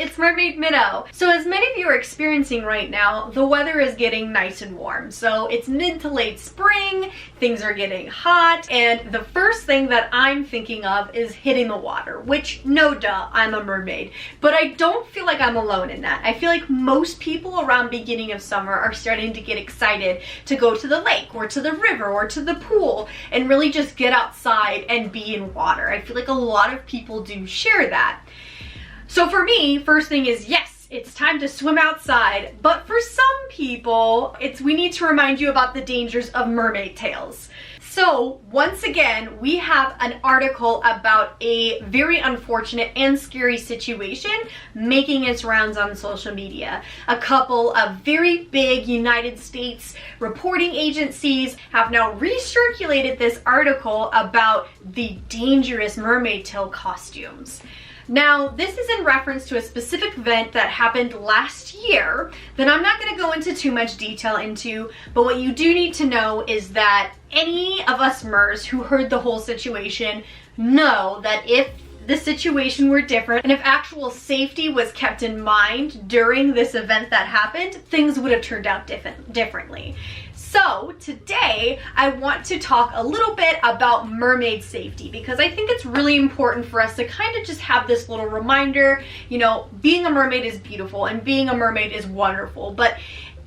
it's Mermaid Minnow. So as many of you are experiencing right now, the weather is getting nice and warm. So it's mid to late spring, things are getting hot, and the first thing that I'm thinking of is hitting the water, which no duh, I'm a mermaid. But I don't feel like I'm alone in that. I feel like most people around beginning of summer are starting to get excited to go to the lake or to the river or to the pool and really just get outside and be in water. I feel like a lot of people do share that. So for me, first thing is yes, it's time to swim outside. But for some people, we need to remind you about the dangers of mermaid tails. So once again, we have an article about a very unfortunate and scary situation making its rounds on social media. A couple of very big United States reporting agencies have now recirculated this article about the dangerous mermaid tail costumes. Now, this is in reference to a specific event that happened last year that I'm not going to go into too much detail into, but what you do need to know is that any of us MERS who heard the whole situation know that if the situation were different and if actual safety was kept in mind during this event that happened, things would have turned out differently. So today I want to talk a little bit about mermaid safety because I think it's really important for us to kind of just have this little reminder. You know, being a mermaid is beautiful and being a mermaid is wonderful, but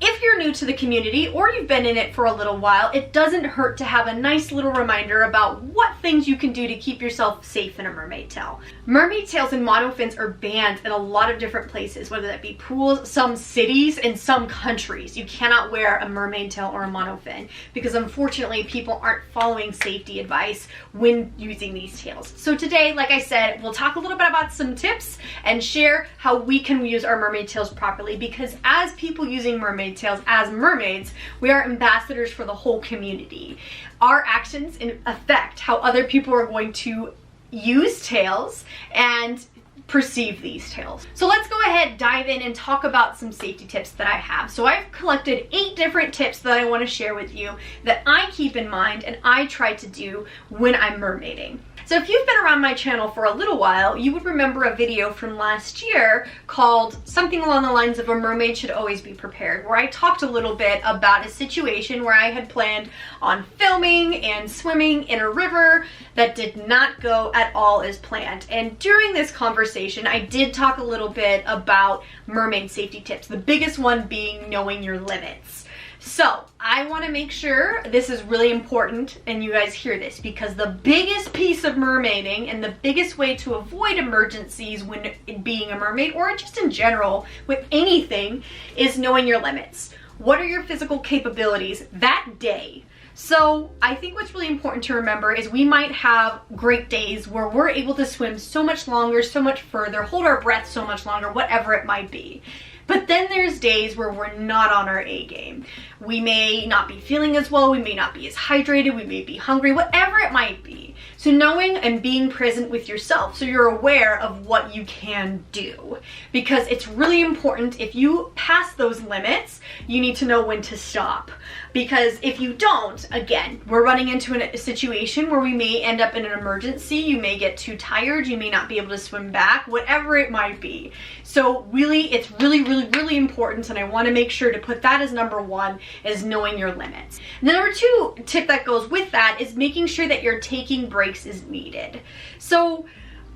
if you're new to the community or you've been in it for a little while, it doesn't hurt to have a nice little reminder about what things you can do to keep yourself safe in a mermaid tail. Mermaid tails and monofins are banned in a lot of different places, whether that be pools, some cities, and some countries. You cannot wear a mermaid tail or a monofin because unfortunately people aren't following safety advice when using these tails. So today, like I said, we'll talk a little bit about some tips and share how we can use our mermaid tails properly because as people using mermaid tails as mermaids, we are ambassadors for the whole community. Our actions affect how other people are going to use tails and perceive these tails. So let's go ahead, dive in and talk about some safety tips that I have. So I've collected 8 different tips that I want to share with you that I keep in mind and I try to do when I'm mermaiding. So if you've been around my channel for a little while, you would remember a video from last year called something along the lines of a mermaid should always be prepared, where I talked a little bit about a situation where I had planned on filming and swimming in a river that did not go at all as planned. And during this conversation, I did talk a little bit about mermaid safety tips, the biggest one being knowing your limits. So I want to make sure this is really important and you guys hear this because the biggest piece of mermaiding and the biggest way to avoid emergencies when being a mermaid or just in general with anything is knowing your limits. What are your physical capabilities that day? So I think what's really important to remember is we might have great days where we're able to swim so much longer, so much further, hold our breath so much longer, whatever it might be. But then there's days where we're not on our A game. We may not be feeling as well, we may not be as hydrated, we may be hungry, whatever it might be. So knowing and being present with yourself so you're aware of what you can do. Because it's really important, if you pass those limits, you need to know when to stop. Because if you don't, again, we're running into a situation where we may end up in an emergency, you may get too tired, you may not be able to swim back, whatever it might be. So really, it's really important, and I want to make sure to put that as number 1, is knowing your limits. And the number 2 tip that goes with that is making sure that you're taking breaks as needed. So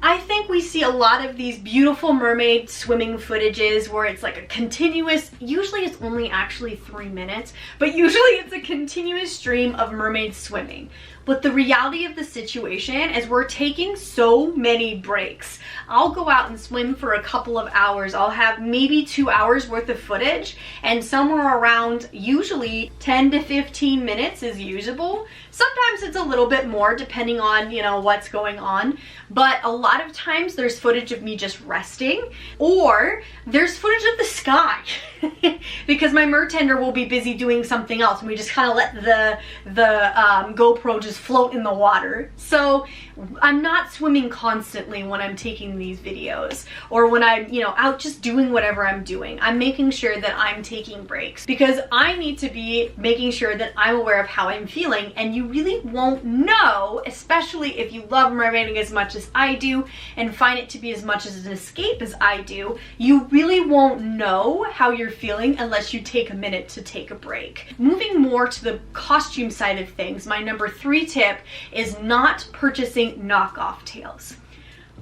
I think we see a lot of these beautiful mermaid swimming footages where it's like a continuous, usually it's only actually 3 minutes, but usually it's a continuous stream of mermaids swimming. But the reality of the situation is we're taking so many breaks. I'll go out and swim for a couple of hours. I'll have maybe 2 hours worth of footage, and somewhere around usually 10 to 15 minutes is usable. Sometimes it's a little bit more depending on, you know, what's going on. But a lot of times there's footage of me just resting, or there's footage of the sky because my mertender will be busy doing something else, and we just kind of let the GoPro just just float in the water. So I'm not swimming constantly when I'm taking these videos, or when I'm, you know, out just doing whatever I'm doing. I'm making sure that I'm taking breaks, because I need to be making sure that I'm aware of how I'm feeling, and you really won't know, especially if you love mermaiding as much as I do and find it to be as much as an escape as I do, you really won't know how you're feeling unless you take a minute to take a break. Moving more to the costume side of things, my number 3 tip is not purchasing knockoff tails.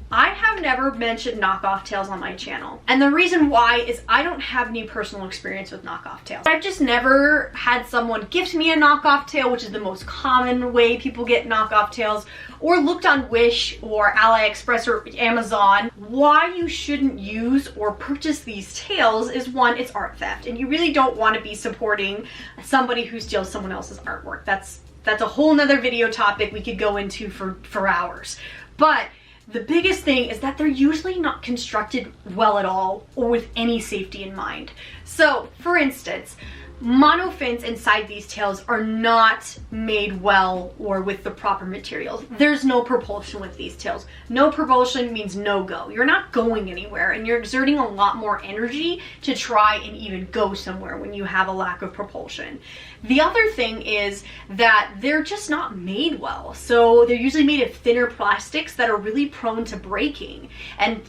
I have never mentioned knockoff tails on my channel, and the reason why is I don't have any personal experience with knockoff tails. I've just never had someone gift me a knockoff tail, which is the most common way people get knockoff tails, or looked on Wish or AliExpress or Amazon. Why you shouldn't use or purchase these tails is, one, it's art theft, and you really don't want to be supporting somebody who steals someone else's artwork. That's a whole nother video topic we could go into for hours. But the biggest thing is that they're usually not constructed well at all or with any safety in mind. So, for instance, monofins inside these tails are not made well or with the proper materials. There's no propulsion with these tails. No propulsion means no go. You're not going anywhere, and you're exerting a lot more energy to try and even go somewhere when you have a lack of propulsion. The other thing is that they're just not made well. So they're usually made of thinner plastics that are really prone to breaking. And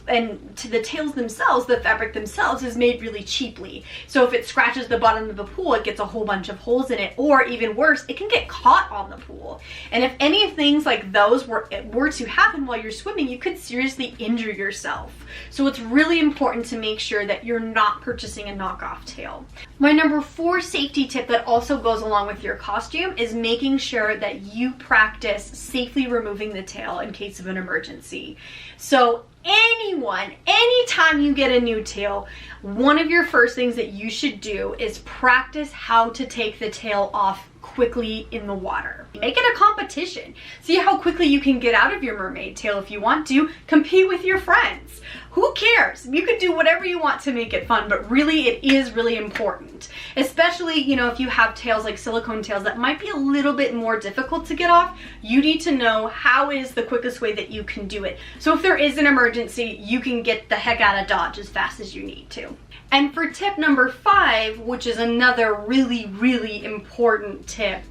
to the tails themselves, the fabric themselves is made really cheaply. So if it scratches the bottom of the pool, it gets a whole bunch of holes in it, or even worse, it can get caught on the pool. And if any things like those were to happen while you're swimming, you could seriously injure yourself. So it's really important to make sure that you're not purchasing a knockoff tail. My number 4 safety tip that also goes along with your costume is making sure that you practice safely removing the tail in case of an emergency. So anytime you get a new tail, one of your first things that you should do is practice how to take the tail off quickly in the water. Make it a competition. See how quickly you can get out of your mermaid tail if you want to. Compete with your friends. Who cares? You could do whatever you want to make it fun, but really it is really important. Especially, you know, if you have tails like silicone tails that might be a little bit more difficult to get off, you need to know how is the quickest way that you can do it. So if there is an emergency, you can get the heck out of Dodge as fast as you need to. And for tip number 5, which is another really, really important tip,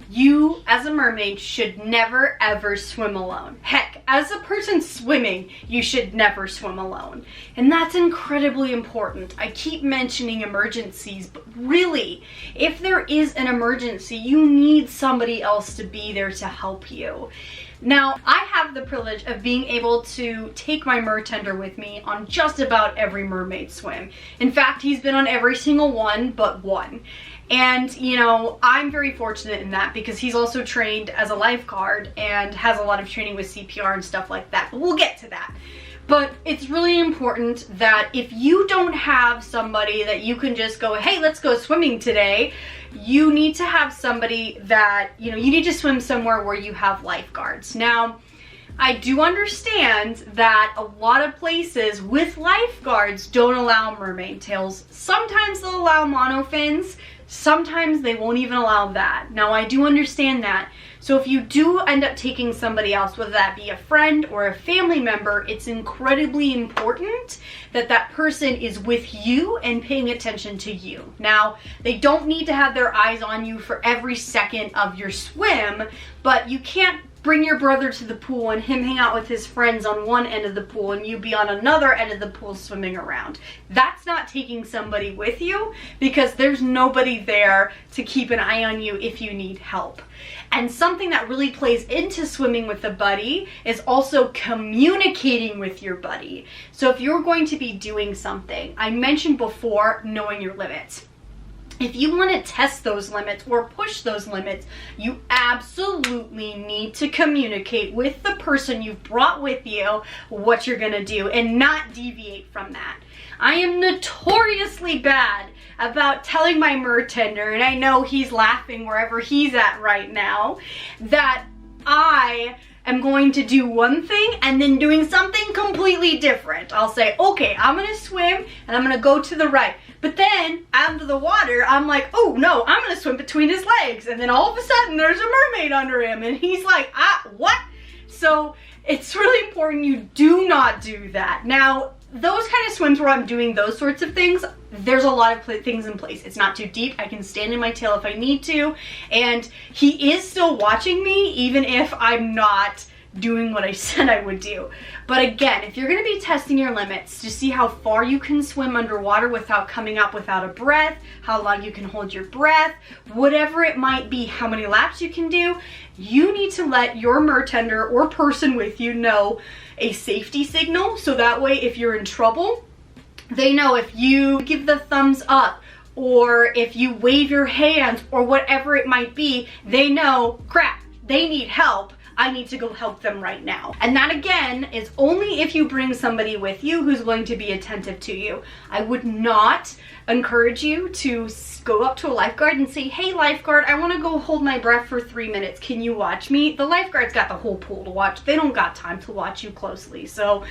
you as a mermaid should never ever swim alone. Heck, as a person swimming, you should never swim alone. And that's incredibly important. I keep mentioning emergencies, but really, if there is an emergency, you need somebody else to be there to help you. Now, I have the privilege of being able to take my mertender with me on just about every mermaid swim. In fact, he's been on every single one but one. And, you know, I'm very fortunate in that because he's also trained as a lifeguard and has a lot of training with CPR and stuff like that. But we'll get to that. But it's really important that if you don't have somebody that you can just go, hey, let's go swimming today, you need to have somebody that, you know, you need to swim somewhere where you have lifeguards. Now, I do understand that a lot of places with lifeguards don't allow mermaid tails. Sometimes they'll allow monofins, sometimes they won't even allow that. Now, I do understand that. So if you do end up taking somebody else, whether that be a friend or a family member, it's incredibly important that that person is with you and paying attention to you. Now, they don't need to have their eyes on you for every second of your swim, but you can't bring your brother to the pool and him hang out with his friends on one end of the pool and you be on another end of the pool swimming around. That's not taking somebody with you because there's nobody there to keep an eye on you if you need help. And something that really plays into swimming with a buddy is also communicating with your buddy. So if you're going to be doing something, I mentioned before, knowing your limits. If you want to test those limits or push those limits, you absolutely need to communicate with the person you've brought with you what you're going to do and not deviate from that. I am notoriously bad about telling my mertender, and I know he's laughing wherever he's at right now, that I am going to do one thing and then doing something completely different. I'll say, okay, I'm going to swim and I'm going to go to the right. But then under the water, I'm like, oh no, I'm gonna swim between his legs. And then all of a sudden there's a mermaid under him and he's like, what? So it's really important you do not do that. Now, those kind of swims where I'm doing those sorts of things, there's a lot of things in place. It's not too deep. I can stand in my tail if I need to. And he is still watching me even if I'm not doing what I said I would do. But again, if you're going to be testing your limits to see how far you can swim underwater without coming up without a breath, how long you can hold your breath, whatever it might be, how many laps you can do, you need to let your mertender or person with you know a safety signal, so that way if you're in trouble, they know if you give the thumbs up or if you wave your hands or whatever it might be, they know, crap, they need help. I need to go help them right now. And that again is only if you bring somebody with you who's going to be attentive to you. I would not encourage you to go up to a lifeguard and say, hey lifeguard, I want to go hold my breath for 3 minutes. Can you watch me? The lifeguard's got the whole pool to watch. They don't got time to watch you closely. So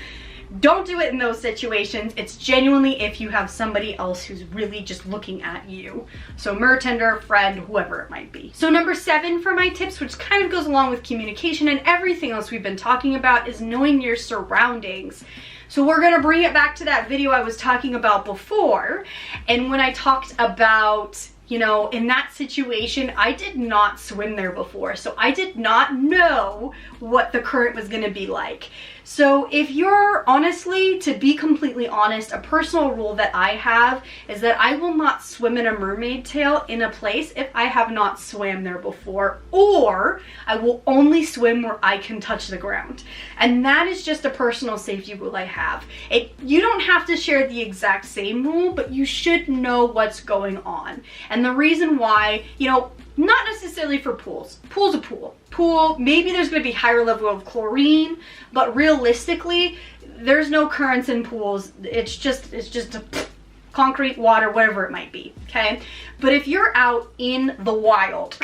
don't do it in those situations. It's genuinely if you have somebody else who's really just looking at you. So mertender, friend, whoever it might be. So number 7 for my tips, which kind of goes along with communication and everything else we've been talking about, is knowing your surroundings. So we're gonna bring it back to that video I was talking about before. And when I talked about, you know, in that situation, I did not swim there before. So I did not know what the current was gonna be like. So if you're, honestly, to be completely honest, a personal rule that I have is that I will not swim in a mermaid tail in a place if I have not swam there before, or I will only swim where I can touch the ground. And that is just a personal safety rule I have. You don't have to share the exact same rule, but you should know what's going on. And the reason why, you know, not necessarily for pools. Pool's a pool. Pool, maybe there's going to be higher level of chlorine, but realistically, there's no currents in pools. It's just a concrete, water, whatever it might be, okay? But if you're out in the wild,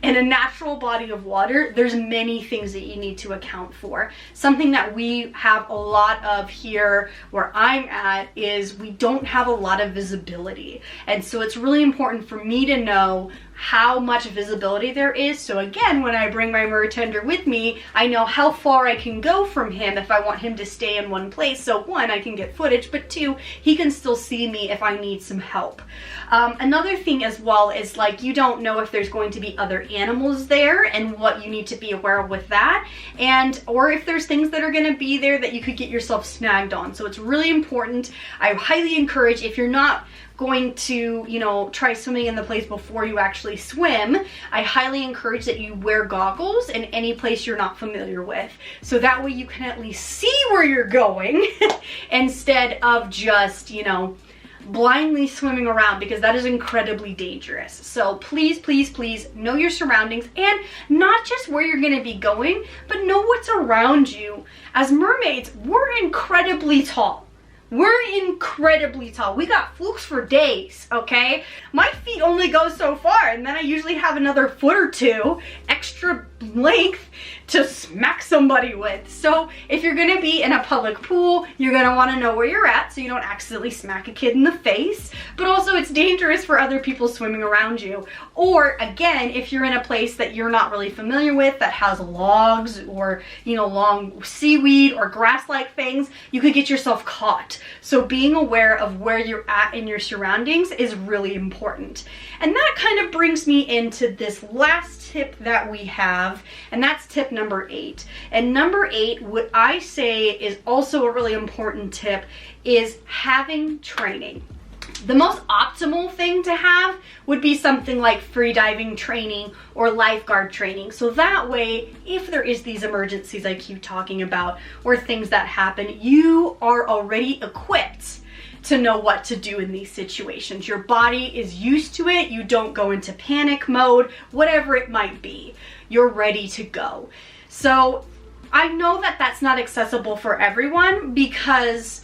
in a natural body of water, there's many things that you need to account for. Something that we have a lot of here where I'm at is we don't have a lot of visibility. And so it's really important for me to know how much visibility there is. So again, when I bring my mertender with me, I know how far I can go from him if I want him to stay in one place. So 1, I can get footage, but 2, he can still see me if I need some help. Another thing as well is, like, you don't know if there's going to be other animals there and what you need to be aware of with that, and or if there's things that are going to be there that you could get yourself snagged on. So it's really important. I highly encourage, if you're not going to, you know, try swimming in the place before you actually swim, I highly encourage that you wear goggles in any place you're not familiar with. So that way you can at least see where you're going instead of just, you know, blindly swimming around, because that is incredibly dangerous. So please, please, please know your surroundings, and not just where you're going to be going, but know what's around you. As mermaids, we're incredibly tall. We're incredibly tall. We got flukes for days, okay? My feet only go so far, and then I usually have another foot or 2 extra length to smack somebody with. So if you're gonna be in a public pool, you're gonna wanna know where you're at so you don't accidentally smack a kid in the face, but also it's dangerous for other people swimming around you. Or again, if you're in a place that you're not really familiar with that has logs or, you know, long seaweed or grass-like things, you could get yourself caught. So being aware of where you're at in your surroundings is really important. And that kind of brings me into this last tip that we have, and that's tip number 8. And number 8, what I say is also a really important tip, is having training. The most optimal thing to have would be something like free diving training or lifeguard training. So that way, if there is these emergencies I keep talking about or things that happen, you are already equipped to know what to do in these situations. Your body is used to it. You don't go into panic mode, whatever it might be. You're ready to go. So I know that that's not accessible for everyone because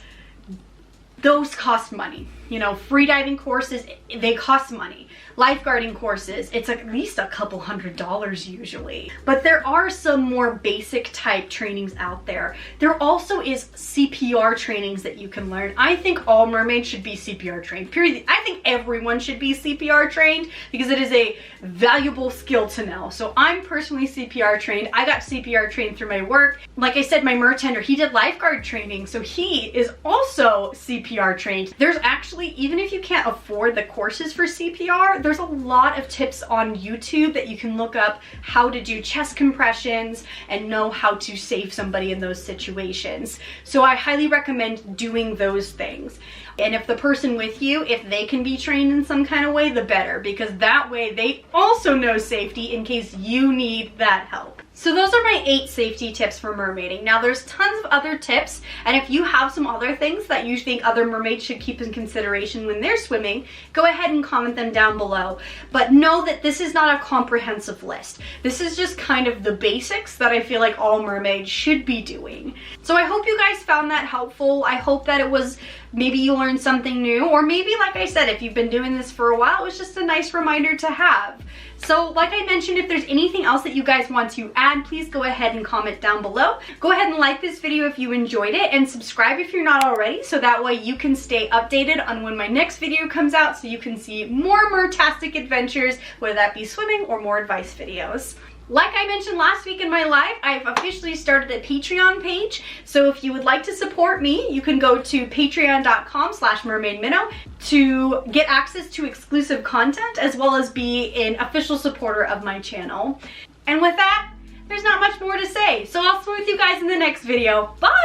those cost money. You know, free diving courses, they cost money. Lifeguarding courses, it's at least a couple $100s usually. But there are some more basic type trainings out there. There also is CPR trainings that you can learn. I think all mermaids should be CPR trained, period. I think everyone should be CPR trained because it is a valuable skill to know. So I'm personally CPR trained. I got CPR trained through my work. Like I said, my mer tender, he did lifeguard training, so he is also CPR trained. There's actually, even if you can't afford the courses for CPR, there's a lot of tips on YouTube that you can look up how to do chest compressions and know how to save somebody in those situations. So I highly recommend doing those things. And if the person with you, if they can be trained in some kind of way, the better, because that way they also know safety in case you need that help. So those are my 8 safety tips for mermaiding. Now there's tons of other tips, and if you have some other things that you think other mermaids should keep in consideration when they're swimming, go ahead and comment them down below. But know that this is not a comprehensive list. This is just kind of the basics that I feel like all mermaids should be doing. So I hope you guys found that helpful. I hope that it was, maybe you learned something new, or maybe, like I said, if you've been doing this for a while, it was just a nice reminder to have. So like I mentioned, if there's anything else that you guys want to add, please go ahead and comment down below. Go ahead and like this video if you enjoyed it, and subscribe if you're not already, so that way you can stay updated on when my next video comes out, so you can see more mertastic adventures, whether that be swimming or more advice videos. Like I mentioned last week in my live, I've officially started a Patreon page. So if you would like to support me, you can go to patreon.com/mermaidminnow to get access to exclusive content, as well as be an official supporter of my channel. And with that, there's not much more to say. So I'll swim with you guys in the next video. Bye!